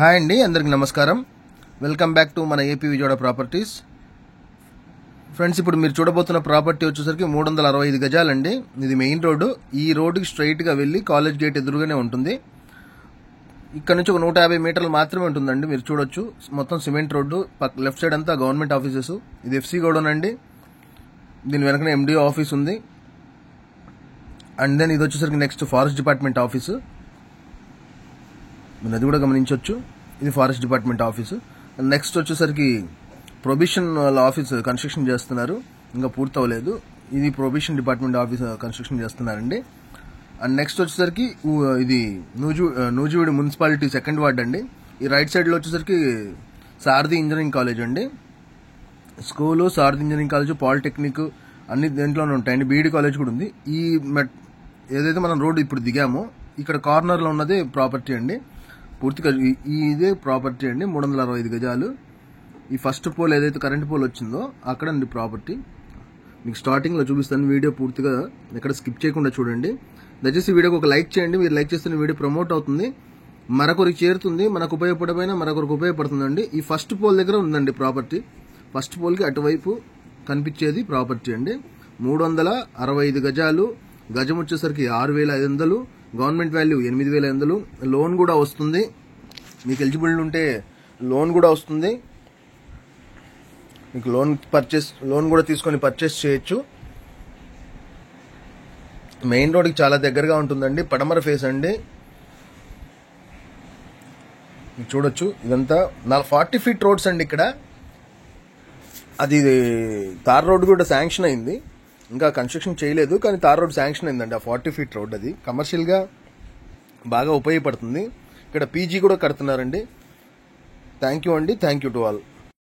Hi అండి, అందరికి నమస్కారం. వెల్కమ్ బ్యాక్ టు మన ఏపీ విజయవాడ ప్రాపర్టీస్. ఫ్రెండ్స్, ఇప్పుడు మీరు చూడబోతున్న ప్రాపర్టీ వచ్చేసరికి 365 గజాలండి. ఇది మెయిన్ రోడ్డు. ఈ రోడ్డుకి స్ట్రైట్గా వెళ్ళి కాలేజ్ గేట్ ఎదురుగానే ఉంటుంది. ఇక్కడ నుంచి ఒక 150 మీటర్లు మాత్రమే ఉంటుందండి. మీరు చూడొచ్చు, మొత్తం సిమెంట్ రోడ్డు. లెఫ్ట్ సైడ్ అంతా గవర్నమెంట్ ఆఫీసెస్. ఇది ఎఫ్సీ గోడౌన్ అండి. దీని వెనకనే ఎండిఓ ఆఫీస్ ఉంది. అండ్ దెన్ ఇది వచ్చేసరికి నెక్స్ట్ ఫారెస్ట్ డిపార్ట్మెంట్ ఆఫీసు. మీరు అది కూడా గమనించవచ్చు. ఇది ఫారెస్ట్ డిపార్ట్మెంట్ ఆఫీసు. నెక్స్ట్ వచ్చేసరికి ప్రొబిషన్ వాళ్ళ ఆఫీస్ కన్స్ట్రక్షన్ చేస్తున్నారు, ఇంకా పూర్తవలేదు. ఇది ప్రొబిషన్ డిపార్ట్మెంట్ ఆఫీస్ కన్స్ట్రక్షన్ చేస్తున్నారండి. అండ్ నెక్స్ట్ వచ్చేసరికి ఇది నూజివీడు మున్సిపాలిటీ సెకండ్ వార్డ్ అండి. ఈ రైట్ సైడ్లో వచ్చేసరికి సారథి ఇంజనీరింగ్ కాలేజ్ అండి. స్కూలు, సారథి ఇంజనీరింగ్ కాలేజ్, పాలిటెక్నిక్ అన్ని దేంట్లోనే ఉంటాయండి. బీఈడి కాలేజ్ కూడా ఉంది. ఈ ఏదైతే మనం రోడ్డు ఇప్పుడు దిగామో ఇక్కడ కార్నర్లో ఉన్నదే ప్రాపర్టీ అండి. పూర్తిగా ఇదే ప్రాపర్టీ అండి. 365 గజాలు. ఈ ఫస్ట్ పోల్ ఏదైతే కరెంట్ పోల్ వచ్చిందో అక్కడ అండి ప్రాపర్టీ. మీకు స్టార్టింగ్లో చూపిస్తాను. వీడియో పూర్తిగా ఎక్కడ స్కిప్ చేయకుండా చూడండి. దయచేసి వీడియోకి ఒక లైక్ చేయండి. మీరు లైక్ చేస్తే వీడియో ప్రమోట్ అవుతుంది, మరొకరికి చేరుతుంది, మనకు ఉపయోగపడమైనా మరొకరికి ఉపయోగపడుతుందండి. ఈ ఫస్ట్ పోల్ దగ్గర ఉందండి ప్రాపర్టీ. ఫస్ట్ పోల్కి అటువైపు కనిపించేది ప్రాపర్టీ అండి. 365 గజాలు. గజం వచ్చేసరికి 6,500. Government value 8,500. లోన్ కూడా వస్తుంది. మీకు ఎలిజిబుల్ ఉంటే లోన్ కూడా వస్తుంది. మీకు లోన్ కూడా తీసుకొని పర్చేస్ చేయొచ్చు. మెయిన్ రోడ్కి చాలా దగ్గరగా ఉంటుందండి. పడమర ఫేస్ అండి. మీకు చూడొచ్చు, ఇదంతా 40 ఫీట్ రోడ్స్ అండి. ఇక్కడ అది తార్ రోడ్ కూడా శాంక్షన్ అయింది. ఇంకా కన్స్ట్రక్షన్ చేయలేదు, కానీ తార్ రోడ్ శాంక్షన్ అయిందండి. ఆ 40 ఫీట్ రోడ్ అది కమర్షియల్గా బాగా ఉపయోగపడుతుంది. ఇక్కడ పీజీ కూడా కడుతున్నారండి. థ్యాంక్ యూ అండి. Thank you to all.